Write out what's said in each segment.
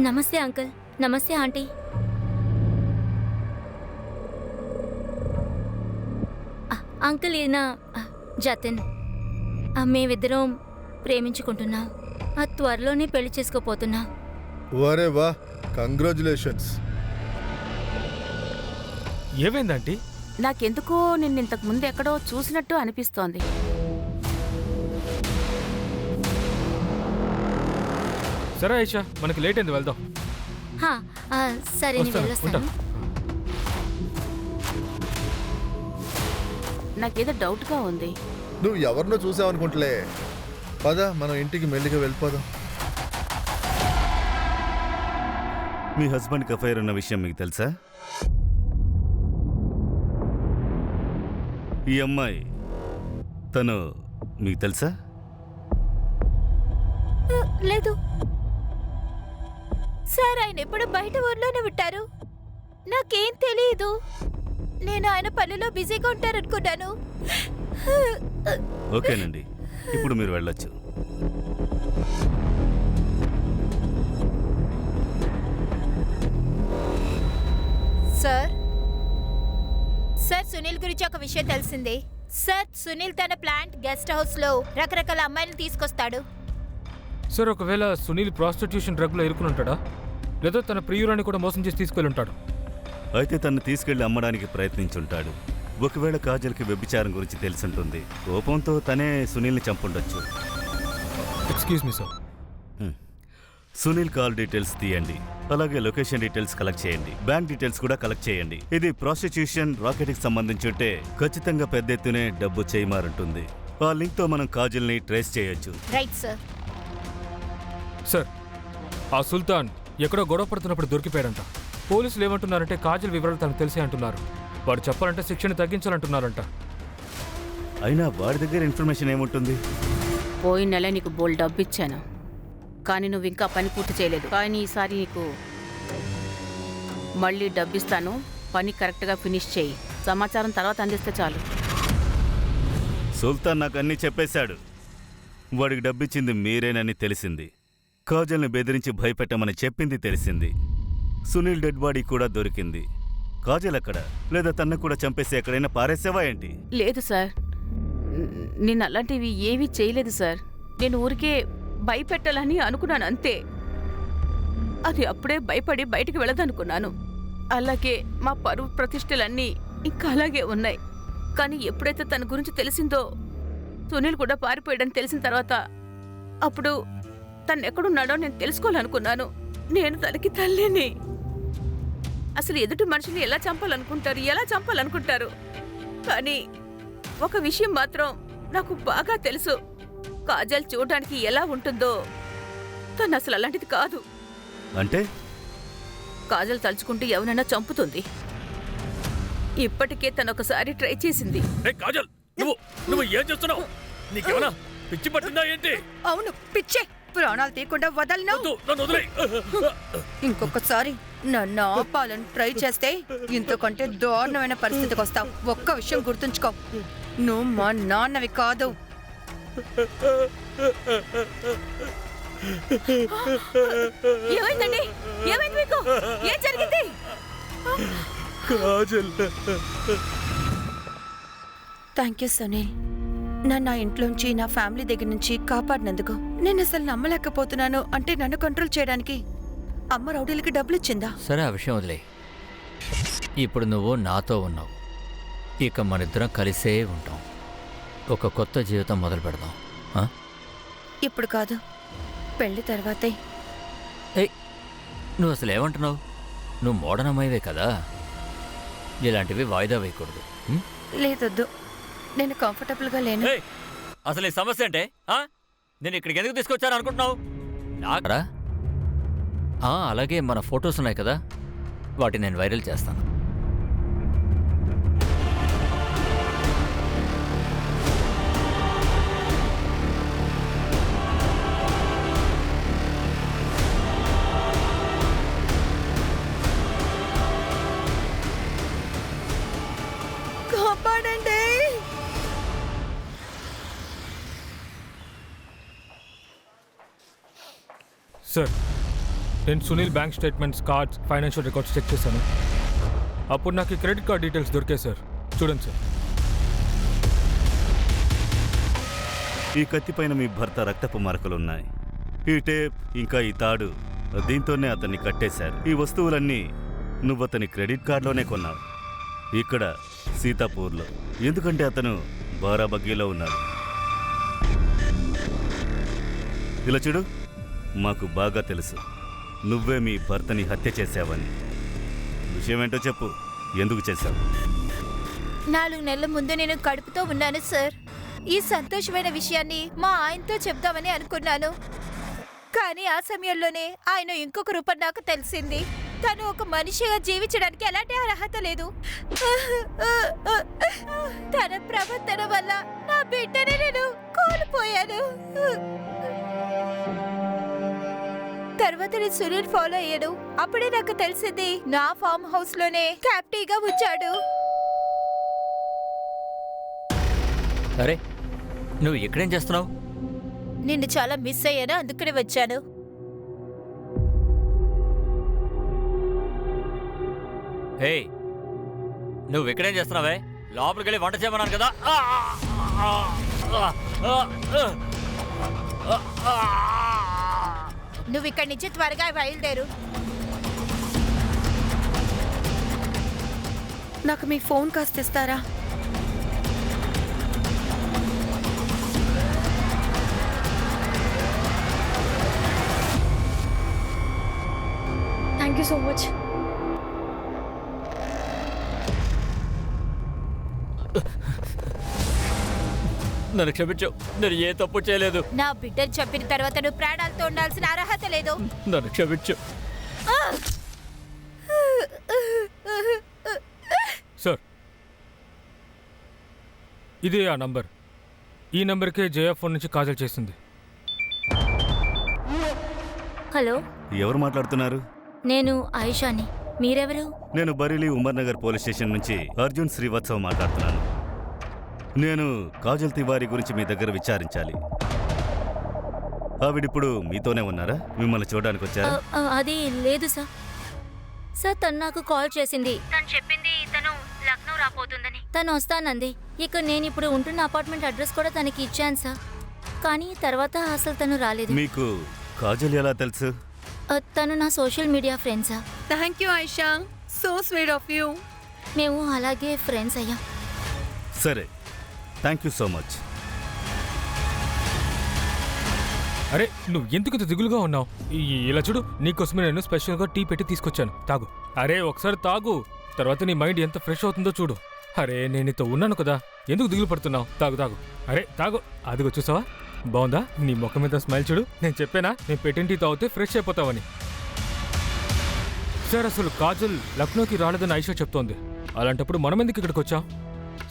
నమస్తే అంకుల్. నమస్తే aunty. Uncle ఈయన జతిన్. మేమిద్దరం ప్రేమించుకుంటున్నాం. త్వరలోనే పెళ్లి చేసుకోపోతున్నాం. వరే వా, కంగ్రాచులేషన్స్. ఏమైందంటీ? నాకెందుకో నిన్నింతకు ముందు ఎక్కడో చూసినట్టు అనిపిస్తోంది. సరే ఐషా, మనకి లేట్ అయింది, వెళ్దాం. సరే, నేను వెళ్ళొస్తాను. నాకేదో డౌట్గా ఉంది. నువ్వు ఎవరినో చూసావనుకుంటలే. పద, మనం ఇంటికి మెల్లిగా వెళ్ళిపోదాం. మీ హస్బెండ్కి అఫైర్ ఉన్న విషయం మీకు తెలుసా? ఈ అమ్మాయి తను మీకు తెలుసా? లేదు సార్, ఆయన ఎప్పుడు బయట ఊర్లోనే ఉంటారు. నాకేం తెలియదు. నేను ఆయన పనిలో బిజీగా ఉంటారనుకున్నాను. ఓకేనండి, ఇప్పుడు మీరు వెళ్ళొచ్చు. సార్, సునీల్ గురించి ఒక విషయం తెలిసింది. సార్, సునీల్ తన ప్లాంట్ గెస్ట్ హౌస్ లో రకరకాల అమ్మాయిలను తీసుకొస్తాడు. సార్, ఒకవేళ సునీల్ ప్రాస్టిట్యూషన్ డ్రగ్ లో ఇరుకుని ఉంటాడా, లేదా తన ప్రియురాన్ని కూడా మోసం చేసి తీసుకెళ్ళి ఉంటాడు. అయితే తను తీసుకెళ్లి అమ్మడానికి ప్రయత్నించుంటాడు. ఒకవేళ కాజల్కి వ్యభిచారం గురించి తెలిసింటుంది. కోపంతో తనే సునీల్ని చంపుండొచ్చు. Excuse me sir. Sunil call details తీయండి, అలాగే లొకేషన్ డీటెయిల్స్ కలెక్ట్ చేయండి, బ్యాంక్ డీటెయిల్స్ కూడా కలెక్ట్ చేయండి. ఇది ప్రాస్టిట్యూషన్ రాకెట్కి సంబంధించి ఉంటే ఖచ్చితంగా పెద్ద ఎత్తునే డబ్బు చేయమారుంటుంది. ఆ లింక్ తో మనం కాజల్ని ట్రేస్ చేయొచ్చు. Right sir. సార్, ఆ సుల్తాన్ ఎక్కడో గొడవ పడుతున్నప్పుడు దొరికిపోయాడంట. పోలీసులు ఏమంటున్నారంటే కాజల్ వివరాలు తనకు తెలిసే అంటున్నారు. వాడు చెప్పాలంటే శిక్షను తగ్గించాలంటున్నారంట. అయినా వాడి దగ్గర ఇన్ఫర్మేషన్ ఏముంటుంది? పోయిన నెల నీకు బోల్ డబ్బు ఇచ్చాను, కానీ నువ్వు ఇంకా పని పూర్తి చేయలేదు. కానీ ఈసారి నీకు మళ్ళీ డబ్బిస్తాను, పని కరెక్ట్గా ఫినిష్ చేయి. సమాచారం తర్వాత అందిస్తే చాలు. సుల్తాన్ నాకు అన్నీ చెప్పేశాడు. వాడికి డబ్బిచ్చింది మీరేనని తెలిసింది. కాజల్ని బెదిరించి భయపెట్టమని చెప్పింది తెలిసింది. సునీల్ డెడ్ బాడీ కూడా దొరికింది. కాజల్ ఎక్కడ? లేదా తన్ను కూడా చంపేసి ఎక్కడైనా పారేసావా ఏంటి? లేదు సార్, నేను అలాంటివి ఏమీ చేయలేదు సార్. నేను ఊరికే భయపెట్టాలని అనుకున్నాను అంతే. అది అప్పుడే భయపడి బయటికి వెళ్ళదనుకున్నాను. అలాగే మా పరువు ప్రతిష్టలన్నీ ఇంకా అలాగే ఉన్నాయి. కానీ ఎప్పుడైతే తన గురించి తెలిసిందో, సునీల్ కూడా పారిపోయాడని తెలిసిన తర్వాత, అప్పుడు తను ఎక్కడున్నాడో నేను తెలుసుకోవాలనుకున్నాను. నేను తనకి తల్లిని. అసలు ఎదుటి మనుషుల్ని ఎలా చంపాలనుకుంటారు? కానీ ఒక విషయం మాత్రం నాకు బాగా తెలుసు. కాజల్ చూడడానికి ఎలా ఉంటుందో తను అసలు అలాంటిది కాదు. అంటే కాజల్ తలుచుకుంటే ఎవరైనా చంపుతుంది. ఇప్పటికే తను ఒకసారి ట్రై చేసింది. కాజల్, నువ్వు ఏం చేస్తున్నావు? నీకేమన్నా పిచ్చి పట్టిందా ఏంటి? అవును, పిచ్చే. ప్రాణాలు తీయకుండా వదలను. ఇంకొకసారి నన్ను ఆపాలని ట్రై చేస్తే ఇంతకంటే దారుణమైన పరిస్థితికి వస్తావు. ఒక్క విషయం గుర్తుంచుకో, నువ్వు మా నాన్నవి కాదు. ఏమైందండి? ఏమైంది మీకు? ఏం జరిగింది? థ్యాంక్ యూ సునీల్, నన్ను ఆ ఇంట్లోంచి, నా ఫ్యామిలీ దగ్గర నుంచి కాపాడినందుకు. నేను అసలు నమ్మలేకపోతున్నాను. అంటే నన్ను కంట్రోల్ చేయడానికి అమ్మ రౌడీలకి డబ్బులు ఇచ్చిందా? సరే, ఆ విషయం వదిలే. ఇప్పుడు నువ్వు నాతో ఉన్నావు, ఇక మనిద్దరం కలిసే ఉంటాం. ఒక కొత్త జీవితం మొదలు పెడదాం. ఇప్పుడు కాదు, పెళ్లి తర్వాతే. ఏయ్, నువ్వు అసలు ఏమంటున్నావు? నువ్వు మోడనమ్మాయివే కదా, ఇలాంటివి వాయిదా వేయకూడదు. లేదొద్దు, నేను కంఫర్టబుల్గా లేను. అసలు ఈ సమస్య అంటే నేను ఇక్కడికి ఎందుకు తీసుకొచ్చాను అనుకుంటున్నావు? నాకరా? అలాగే మన ఫొటోస్ ఉన్నాయి కదా, వాటిని నేను వైరల్ చేస్తాను. కాపాడండి. సార్, నేను Sunil bank statements, cards, financial records check చేశాను. అప్పుడు నాకు ఈ క్రెడిట్ కార్డ్ డీటెయిల్స్ దొరికాయి సార్. చూడండి సార్. ఈ కత్తిపైన మీ భర్త రక్తపు మరకలున్నాయి. ఈ టేప్ ఇంకా ఈ తాడు, దీంతోనే అతన్ని కట్టేశారు. ఈ వస్తువులన్నీ నువ్వు అతని క్రెడిట్ కార్డులోనే కొన్నావు, ఇక్కడ సీతాపూర్లో. ఎందుకంటే అతను బారాబగ్గీలో ఉన్నాడు. ఇలా చూడు, మాకు బాగా తెలుసు నువ్వే మీ భర్తని హత్య చేశావని. విషయం ఏంటో చెప్పు, ఎందుకు చేశావు? 4 నెలల ముందు నేను కడుపుతో ఉన్నాను సార్. ఈ సంతోషమైన విషయాన్ని మా ఆయనతో చెప్దామని అనుకున్నాను. కానీ ఆ సమయంలోనే ఆయన ఇంకొక రూపం నాకు తెలిసింది. తను ఒక మనిషిగా జీవించడానికి ఎలాంటి అర్హత లేదు. తన ప్రవర్తన వల్ల నా బిడ్డని నేను కోల్పోయాను. తర్వాత నేను సునీల్ ఫాలో అయ్యాడు. అప్పుడే నాకు తెలిసింది నా ఫామ్ హౌస్ లోనే క్యాప్టీగా ఉంచాడు. అరే, నువ్వు ఇక్కడేం చేస్తున్నావు? నిన్ను చాలా మిస్ అయ్యాను, అందుకనే వచ్చాను. హే, నువ్వు ఇక్కడేం చేస్తున్నావే? లోపలికి వెళ్ళి వంట చేయమన్నాను కదా. నువ్వు ఇక్కడి నుంచి త్వరగా బయలుదేరు. నాకు మీ ఫోన్ కాస్త ఇస్తారా? Thank you so much. నన్ను క్షమించు, నేను ఏ తప్పు చేయలేదు. నా బిడ్డను చంపిన తర్వాత నువ్వు ప్రాణాలతో ఉండాల్సిన అర్హత లేదు. నన్ను క్షమించు. సార్, ఇదే ఆ నంబర్. ఈ నంబర్కే జయ ఫోన్ నుంచి కాజల్ చేసింది. హలో, ఎవరు మాట్లాడుతున్నారు? నేను ఆయిషాని. మీరెవరు? నేను బరేలీ ఉమర్ నగర్ పోలీస్ స్టేషన్ నుంచి అర్జున్ శ్రీవత్సవ్ మాట్లాడుతున్నాను. నేను కాజల్ తివారీ గురించి మీ దగ్గర విచారించాలి. ఆవిడిప్పుడు మీతోనే ఉన్నారా? మిమ్మల్ని చూడడానికి వచ్చారా? అది లేదు సార్. సార్, తను నాకు కాల్ చేసింది. తను చెప్పింది తను లక్నో రాబోతుందని. తను వస్తానంది. ఇక నేను ఇప్పుడు ఉంటున్న అపార్ట్మెంట్ అడ్రస్ కూడా తనకి ఇచ్చాను సార్. కానీ తర్వాత అసలు తను రాలేదు. మీకు కాజల్ ఎలా తెలుసు? తను నా social media friend sir. Thank you Ayesha, so sweet of you. మేము అలాగే ఫ్రెండ్స్ అయ్యాం. సరే, థ్యాంక్ యూ సో మచ్. అరే, నువ్వు ఎందుకు ఇంత దిగులుగా ఉన్నావు? ఇలా చూడు, నీకోసమే నేను స్పెషల్గా టీ పెట్టి తీసుకొచ్చాను, తాగు. అరే, ఒకసారి తాగు, తర్వాత నీ మైండ్ ఎంత ఫ్రెష్ అవుతుందో చూడు. అరే, నేను నీతో ఉన్నాను కదా, ఎందుకు దిగులు పడుతున్నావు? తాగు తాగు. అరే తాగు. అదిగో చూసావా, బాగుందా? నీ ముఖం మీద స్మైల్ చూడు. నేను చెప్పానా నేను పెట్టిన టీ తాగితే ఫ్రెష్ అయిపోతావని? సార్, అసలు కాజల్ లక్నోకి రాలేదని ఐషా చెప్తోంది. అలాంటప్పుడు మనం ఎందుకు ఇక్కడికి వచ్చాం?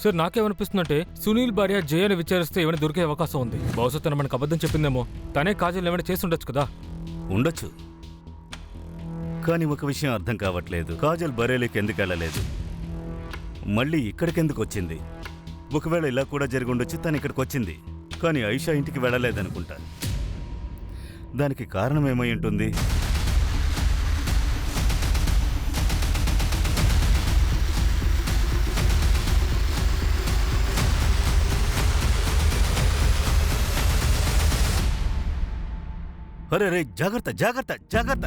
సార్, నాకేమనిపిస్తుందంటే సునీల్ భార్య జయని విచారిస్తే ఏమైనా దొరికే అవకాశం ఉంది. బహుశా తను మనకు అబద్ధం చెప్పిందేమో. తనే కాజల్ ఏమైనా చేసి ఉండొచ్చు కదా. ఉండొచ్చు, కానీ ఒక విషయం అర్థం కావట్లేదు. కాజల్ బరేలీకి ఎందుకు వెళ్ళలేదు, మళ్ళీ ఇక్కడికెందుకు వచ్చింది? ఒకవేళ ఇలా కూడా జరిగి ఉండొచ్చు. తను ఇక్కడికి వచ్చింది, కానీ ఐషా ఇంటికి వెళ్ళలేదనుకుంటా. దానికి కారణం ఏమై ఉంటుంది? అరే రే, జాగ్రత్త జాగ్రత్త జాగ్రత్త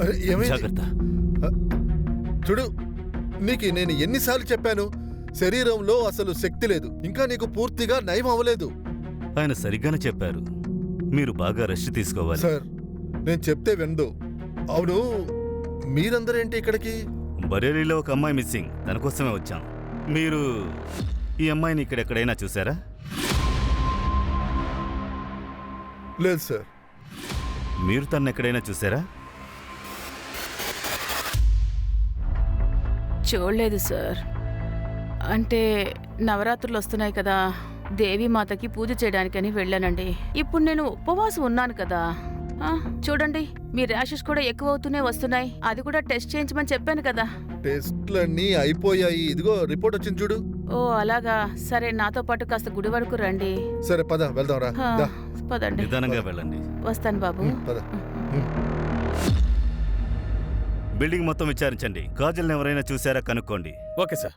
అరే, ఏమైంది? జాగ్రత్త. చూడు, నీకు నేను ఎన్నిసార్లు చెప్పాను, శరీరంలో అసలు శక్తి లేదు, ఇంకా నీకు పూర్తిగా నయం అవ్వలేదు. ఆయన సరిగ్గానే చెప్పారు, మీరు బాగా రెస్ట్ తీసుకోవాలి. సార్, నేను చెప్తే వినదు. అవును, మీరందరేంటి ఇక్కడికి? బరేలీలో ఒక అమ్మాయి మిస్సింగ్, తన కోసమే వచ్చాం. మీరు ఈ అమ్మాయిని ఇక్కడెక్కడైనా చూసారా? లేదు సార్. మీరు తను ఎక్కడైనా చూసారా? చూడలేదు సార్. అంటే నవరాత్రులు వస్తున్నాయి కదా, దేవీమాతకి పూజ చేయడానికని వెళ్ళానండి. ఇప్పుడు నేను ఉపవాసం ఉన్నాను కదా. చూడండి, మీ ర్యాషెస్ కూడా ఎక్కువ అవుతూనే వస్తున్నాయి. అది కూడా టెస్ట్ చేయించమని చెప్పాను కదా. టెస్ట్లన్నీ అయిపోయాయి, ఇదిగో రిపోర్ట్ వచ్చింది చూడు. ఓ అలాగా, సరే నాతో పాటు కాస్త గుడి వరకు రండి. సరే పద, వెళ్దాం రా. పదండి. నిదానంగా వెళ్ళండి. వస్తాను బాబు. పద. బిల్డింగ్ మొత్తం విచారించండి. కాజల్ని ఎవరైనా చూసారా కనుక్కోండి. Okay sir.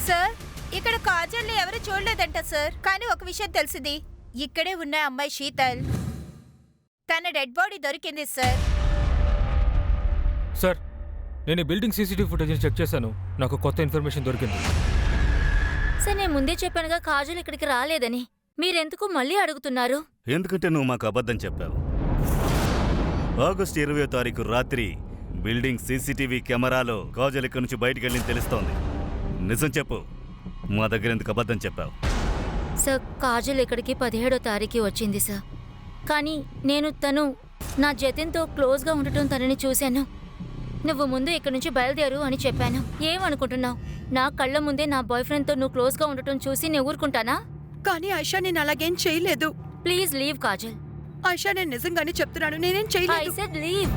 సార్ ఇక్కడ కాజల్ని ఎవరు చూడలేదంట సార్. కానీ ఒక విషయం తెలిసింది. ఇక్కడే ఉన్న అమ్మాయి శీతల్, తన డెడ్ బాడీ దొరికింది సార్. సార్ నేను ఈ బిల్డింగ్ సీసీటీవీ ఫుటేజ్ని చెక్ చేశాను. నాకు కొత్త ఇన్ఫర్మేషన్ దొరికింది. సార్ నేను ముందే చెప్పానుగా కాజల్ ఇక్కడికి రాలేదని. మీరెందుకు మళ్ళీ అడుగుతున్నారు? ఎందుకంటే నువ్వు మాకు అబద్ధం చెప్పావు. ఆగస్టు 20వ తారీఖు రాత్రి బిల్డింగ్ సీసీటీవీ కెమెరాలో కాజల్ ఇక్కడి నుంచి బయటికి వెళ్ళింది తెలుస్తోంది. నిజం చెప్పు, మా దగ్గర ఎందుకు అబద్ధం చెప్పావు? సార్ కాజల్ ఇక్కడికి 17వ తారీఖు వచ్చింది సార్. కానీ నేను తను నా జతిన్తో క్లోజ్గా ఉండటం తనని చూశాను. నువ్వు ముందు ఇక్కడి నుంచి బయలుదేరు అని చెప్పాను. ఏమనుకుంటున్నావు? నా కళ్ళ ముందే నా బాయ్ ఫ్రెండ్తో నువ్వు క్లోజ్గా ఉండటం చూసి నేను ఊరుకుంటానా? కానీ ఆయిషా నేను అలాగేం చేయలేదు. Please leave Kajal. ఆయిషా నేను నిజంగానే చెప్తున్నాను, నేనేం ఐ చేయలేదు. Said leave.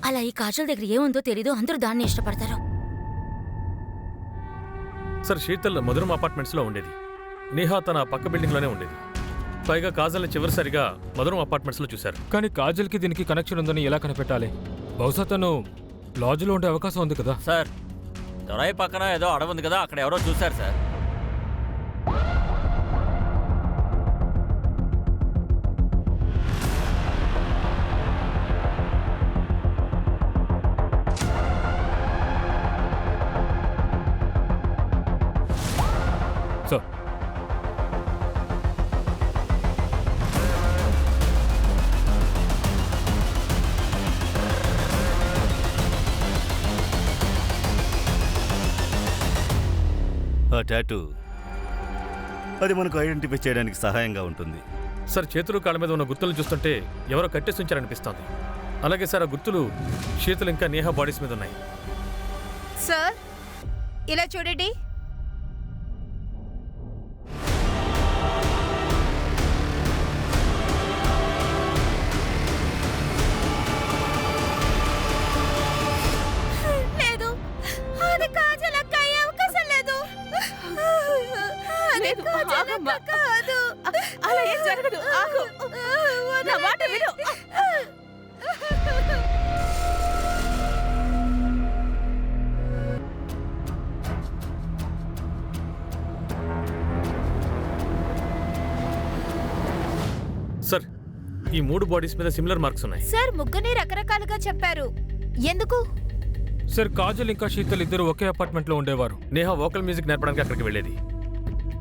అలా ఈ కాజల్ దగ్గర ఏముందో తెలీదు, అందరూ దాన్ని ఇష్టపడతారు. సార్ శీతల్ మధురం అపార్ట్మెంట్స్లో ఉండేది. నేహా తన పక్క బిల్డింగ్లోనే ఉండేది. పైగా కాజల్ని చివరిసారిగా మధురం అపార్ట్మెంట్స్లో చూశారు. కానీ కాజల్కి దీనికి కనెక్షన్ ఉందని ఎలా కనిపెట్టాలి? బహుశా తను లాడ్జ్లో ఉండే అవకాశం ఉంది కదా. సార్ దొరాయి పక్కన ఏదో అడవి ఉంది కదా, అక్కడ ఎవరో చూశారు సార్. సార్ ఆ టాటూ అది మనకు ఐడెంటిఫై చేయడానికి సహాయంగా ఉంటుంది. సార్ చేతులు కాళ్ళ మీద ఉన్న గుర్తులను చూస్తుంటే ఎవరో కట్టేసి ఉంచారనిపిస్తోంది. అలాగే సార్ ఆ గుర్తులు శీతల్ ఇంకా నేహా బాడీస్ మీద ఉన్నాయి. సార్ ఇలా చూడండి. లేదు, అది కాజల్ అక్క అయ్యే అవకాశం లేదు. అది లేదు, కాజల్ ఆగమ్మా. అక్క కాదు. అలా ఏం జరగదు. ఆగు. నా మాట విను. సార్ ఈ 3 బాడీస్ మీద సిమిలర్ మార్క్స్ ఉన్నాయి. సార్ ముగ్గురిని రకరకాలుగా చెప్పారు. ఎందుకు? సార్ కాజల్ ఇంకా శీతల్ ఇద్దరు ఒకే అపార్ట్మెంట్లో ఉండేవారు. నేహా వోకల్ మ్యూజిక్ నేర్పడానికి అక్కడికి వెళ్ళేది.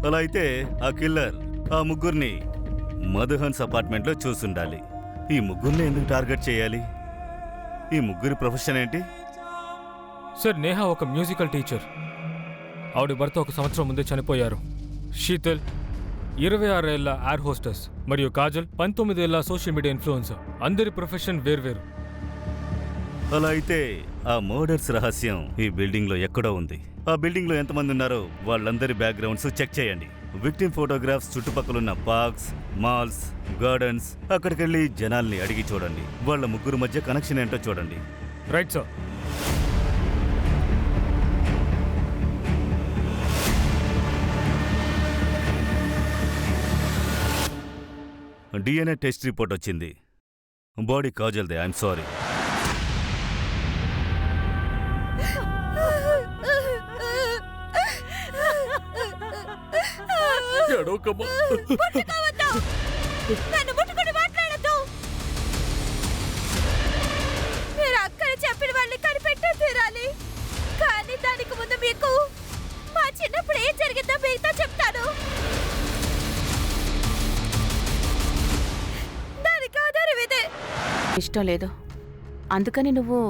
అలా అయితే ఆ కిల్లర్ ఆ ముగ్గురిని మధుహన్స్ అపార్ట్మెంట్లో చూసుండాలి. ఈ ముగ్గురిని ఎందుకు టార్గెట్ చేయాలి? ఈ ముగ్గురి ప్రొఫెషన్ ఏంటి? సార్ నేహా ఒక మ్యూజికల్ టీచర్. ఆవిడ భర్త 1 సంవత్సరం ముందే చనిపోయారు. శీతల్ 26 ఏళ్ల ఎయిర్ హోస్టెస్ మరియు కాజల్ 19 ఏళ్ల సోషల్ మీడియా ఇన్ఫ్లుయెన్సర్. అందరి ప్రొఫెషన్ వేర్వేరు. అలా అయితే ఆ మర్డర్స్ రహస్యం ఈ బిల్డింగ్ లో ఎక్కడో ఉంది. ఆ బిల్డింగ్ లో ఎంతమంది ఉన్నారో వాళ్ళందరి బ్యాక్గ్రౌండ్స్ చెక్ చేయండి. విక్టిమ్ ఫోటోగ్రాఫ్స్ చుట్టుపక్కలున్న పార్క్స్, మాల్స్, గార్డెన్స్ అక్కడికెళ్ళి జనాల్ని అడిగి చూడండి. వాళ్ళ ముగ్గురు మధ్య కనెక్షన్ ఏంటో చూడండి. Right sir. DNA test report వచ్చింది. బాడీ కాజల్దే. I'm sorry. నన్ను ముట్టుకుని మాట్లాడద్దు. మీరు అక్కడ చెప్పిన వాళ్ళని కనిపెట్టే తీరాలి. కానీ దానికి ముందు మీకు మా చిన్నప్పుడు ఏం జరిగిందో మీతో చెప్తాను. దానికి ఆధారం ఇదే. ఇష్టం లేదు, అందుకని నువ్వు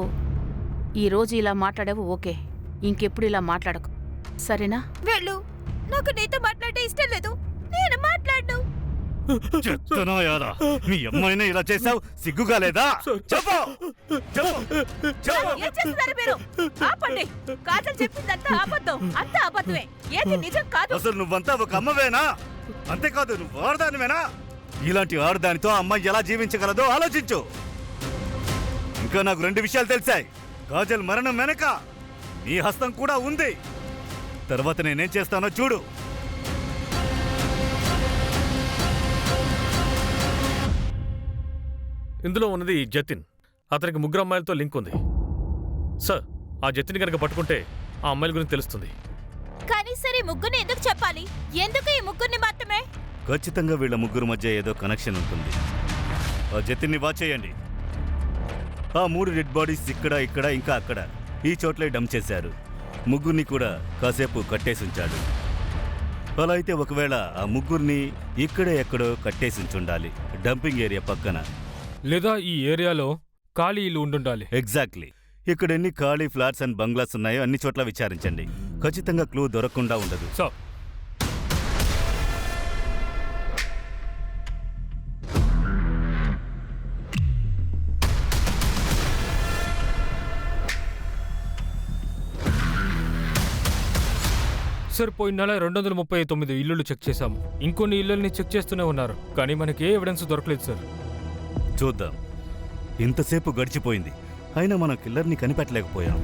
ఈరోజు ఇలా మాట్లాడావు. ఓకే, ఇంకెప్పుడు ఇలా మాట్లాడకు, సరేనా? వెళ్ళు. నాకు నీతో మాట్లాడే ఇష్టం లేదు. నేను మాట్లాడను. మీ అమ్మాయినే ఇలా చేసావు, సిగ్గుగా లేదా? చెప్పు. ఏం చేస్తున్నారు మీరు? ఆపండి. కాజల్ చెప్పిందంతా అబద్ధం. అంతా అబద్ధమే, ఏది నిజం కాదు. అసలు నువ్వంతా ఒక అమ్మవేనా? అంతేకాదు నువ్వు వాడదానివేనా? ఇలాంటి ఆడదానితో ఆ అమ్మాయి ఎలా జీవించగలదో ఆలోచించు. ఇంకా నాకు 2 విషయాలు తెలిసాయి. కాజల్ మరణం వెనక నీ హస్తం కూడా ఉంది. తర్వాత నేనేం చేస్తానో చూడు. ఇందులో ఉన్నది జతిన్. అతనికి 3 అమ్మాయిలతో లింక్ ఉంది. సార్, ఆ జతిన్ కనుక పట్టుకుంటే ఆ అమ్మాయిల గురించి తెలుస్తుంది. కానీ సరే, ముగ్గురిని ఎందుకు చెప్పాలి? ఎందుకు ఈ ముగ్గురిని మాత్రమే? ఖచ్చితంగా వీళ్ళ ముగ్గురు మధ్య ఏదో కనెక్షన్ ఉంటుంది. ఆ జతిన్ని వాచ్ చేయండి. ఆ 3 డెడ్ బాడీస్ ఇక్కడ, ఇక్కడ, ఇంకా అక్కడ ఈ చోట్లే డంప్ చేశారు. ముగ్గురిని కూడా కాసేపు కట్టేసి ఉంచాడు. అలా అయితే ఒకవేళ ఆ ముగ్గురిని ఇక్కడే ఎక్కడో కట్టేసి ఉంచుండాలి, డంపింగ్ ఏరియా పక్కన. లేదా ఈ ఏరియాలో ఖాళీ ఇల్లు ఉండుండాలి. ఎగ్జాక్ట్లీ. ఇక్కడ ఎన్ని ఖాళీ ఫ్లాట్స్ అండ్ బంగ్లాస్ ఉన్నాయో అన్ని చోట్ల విచారించండి. ఖచ్చితంగా క్లూ దొరకకుండా ఉండదు. సార్, సార్, పోయిన నెల 239 ఇల్లులు చెక్ చేశాము. ఇంకొన్ని ఇళ్ళని చెక్ చేస్తూనే ఉన్నారు, కానీ మనకి ఏ ఎవిడెన్స్ దొరకలేదు సార్. చూద్దాం. ఇంతసేపు గడిచిపోయింది, అయినా మనం కిల్లర్ని కనిపెట్టలేకపోయాం.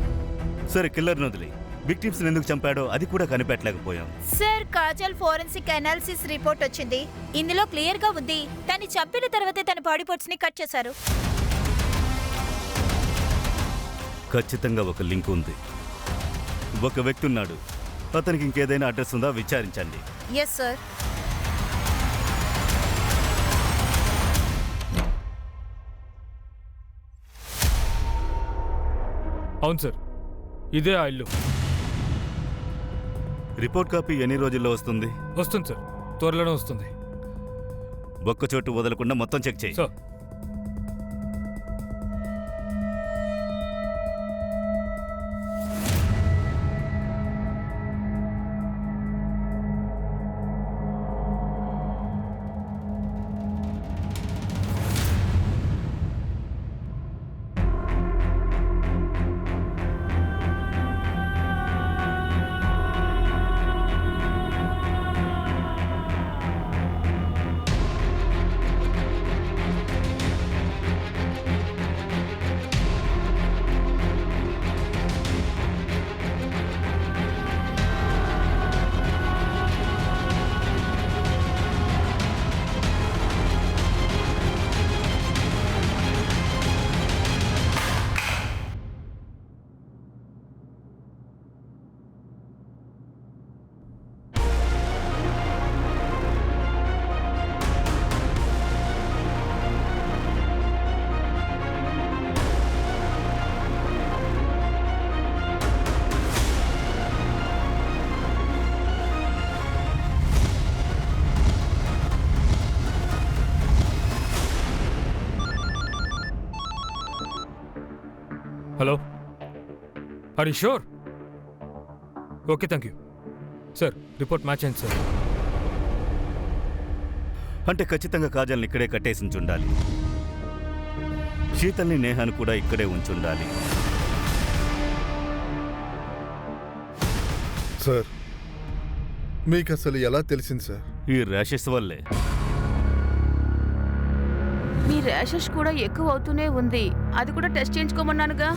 సరే, కిల్లర్ని వదిలి విక్టిమ్స్ని ఎందుకు చంపాడో అది కూడా కనిపెట్టలేకపోయాం. Sir, Kajal forensic analysis report వచ్చింది. ఇందులో క్లియర్ గా ఉంది, తను చంపిన తర్వాతే తన బాడీ పార్ట్స్ ని కట్ చేశారు. ఖచ్చితంగా ఒక లింక్ ఉంది. ఒక వ్యక్తి ఉన్నాడు, అతనికి ఇంకేదైనా అడ్రస్ ఉందా విచారించండి. Yes sir. అవును సార్, ఇదే ఆ ఇల్లు. రిపోర్ట్ కాపీ ఎన్ని రోజుల్లో వస్తుంది? వస్తుంది సార్, త్వరలోనే వస్తుంది. ఒక్క చోటు వదలకుండా మొత్తం చెక్ చేయి. Sir, hello, are you sure? Okay, thank you sir. Report match అయింది సార్. అంటే ఖచ్చితంగా కాజల్ని ఇక్కడే కట్టేసి ఉంచుండాలి. శీతల్ని, నేహాను కూడా ఇక్కడే ఉంచుండాలి. సార్, మీకు అసలు ఎలా తెలిసింది సార్? ఈ ర్యాషెస్ వల్లే. మీ ర్యాషెస్ కూడా ఎక్కువ అవుతూనే ఉంది. అది కూడా టెస్ట్ చేయించుకోమన్నానుగా.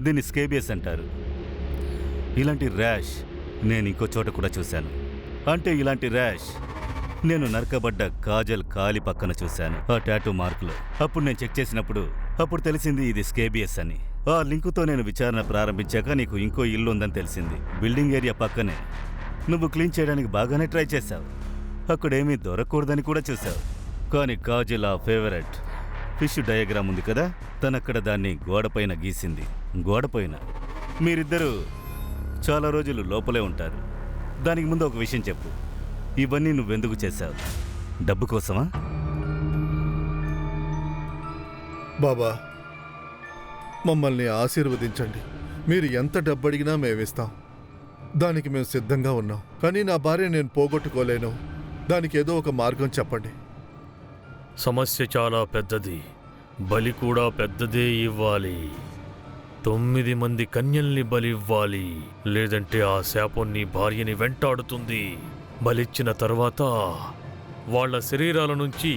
దీన్ని స్కేబియస్ అంటారు. ఇలాంటి ర్యాష్ నేను ఇంకో చోట కూడా చూశాను. అంటే ఇలాంటి ర్యాష్ నేను నరకబడ్డ కాజల్ కాలి పక్కన చూశాను, ఆ టాటూ మార్కులో. అప్పుడు నేను చెక్ చేసినప్పుడు అప్పుడు తెలిసింది ఇది స్కేబియస్ అని. ఆ లింకుతో నేను విచారణ ప్రారంభించాక నీకు ఇంకో ఇల్లు ఉందని తెలిసింది, బిల్డింగ్ ఏరియా పక్కనే. నువ్వు క్లీన్ చేయడానికి బాగానే ట్రై చేశావు, అక్కడేమీ దొరకకూడదని కూడా చూశావు. కానీ కాజల్ ఆ ఫేవరెట్ ఫిష్ డయాగ్రామ్ ఉంది కదా, తనక్కడ దాన్ని గోడపైన గీసింది. గోడపైన మీరిద్దరూ చాలా రోజులు లోపలే ఉంటారు. దానికి ముందు ఒక విషయం చెప్పు, ఇవన్నీ నువ్వెందుకు చేశావు? డబ్బు కోసమా? బాబా, మమ్మల్ని ఆశీర్వదించండి. మీరు ఎంత డబ్బు అడిగినా మేమిస్తాం. దానికి మేము సిద్ధంగా ఉన్నాం. కానీ నా భార్య నేను పోగొట్టుకోలేను. దానికి ఏదో ఒక మార్గం చెప్పండి. సమస్య చాలా పెద్దది, బలి కూడా పెద్దదే ఇవ్వాలి. 9 మంది కన్యల్ని బలివ్వాలి, లేదంటే ఆ శాపం నీ భార్యని వెంటాడుతుంది. బలిచ్చిన తర్వాత వాళ్ళ శరీరాల నుంచి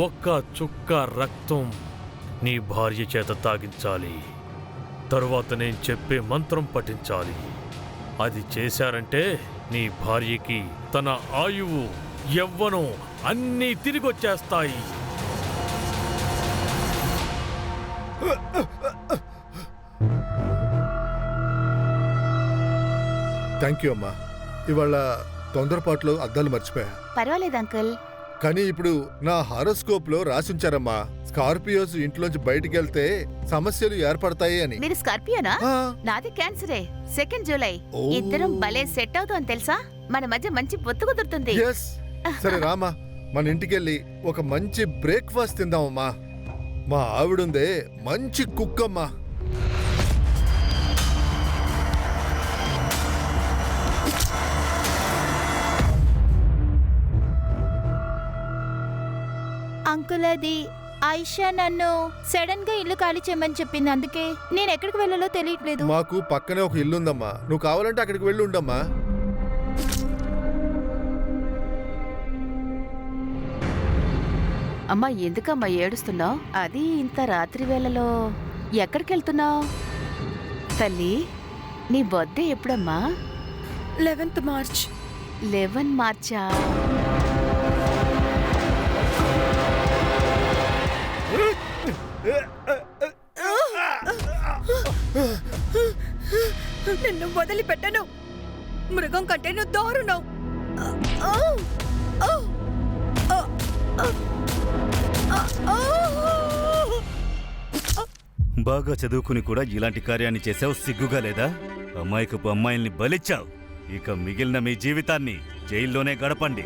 ఒక్క చుక్క రక్తం నీ భార్య చేత తాగించాలి. తరువాత నేను చెప్పే మంత్రం పఠించాలి. అది చేశారంటే నీ భార్యకి తన ఆయువు, యవ్వనం అన్నీ తిరిగొచ్చేస్తాయి. థ్యాంక్ యూ అమ్మా. ఇవాళ తొందరపాట్లో అద్దాలు మర్చిపోయా. పర్వాలేదు అంకుల్. కానీ ఇప్పుడు నా హారోస్కోప్ లో రాసుంచారమ్మా, స్కార్పియోస్ ఇంట్లోంచి బయటికి వెళ్తే సమస్యలు ఏర్పడతాయి అని. మీరు స్కార్పియోనా? ఆ, నాది క్యాన్సరే. 2 జూలై. ఓ. ఇద్దరం భలే సెట్ అవుతాం తెలుసా? మన మధ్య మంచి పొత్తు కుదురుతుంది. yes. సరే రామా, మన ఇంటికెళ్ళి ఒక మంచి బ్రేక్ఫాస్ట్ తిందామమ్మా. మా ఆవిడుందే మంచి కుక్కమ్మా. అంకుల్, అది ఆయిషా నన్ను సడన్ గా ఇల్లు ఖాళీ చేయమని చెప్పింది. అందుకే నేను ఎక్కడికి వెళ్ళాలో తెలియట్లేదు. మాకు పక్కనే ఒక ఇల్లు ఉందమ్మా, నువ్వు కావాలంటే అక్కడికి వెళ్ళి ఉండమ్మా. అమ్మా, ఎందుకమ్మా ఏడుస్తున్నావు? అది ఇంత రాత్రి వేళలో ఎక్కడికి వెళ్తున్నావు? తల్లి, నీ బర్త్డే ఎప్పుడమ్మా? 11th March. 11 మార్చా? నిన్ను వదిలిపెట్టను. మృగం కంటే నువ్వు దారుణం. బాగా చదువుకుని కూడా ఇలాంటి కార్యాన్ని చేసావు, సిగ్గుగా లేదా? అమ్మాయికపు అమ్మాయిల్ని బలిచ్చావు. ఇక మిగిలిన మీ జీవితాన్ని జైల్లోనే గడపండి.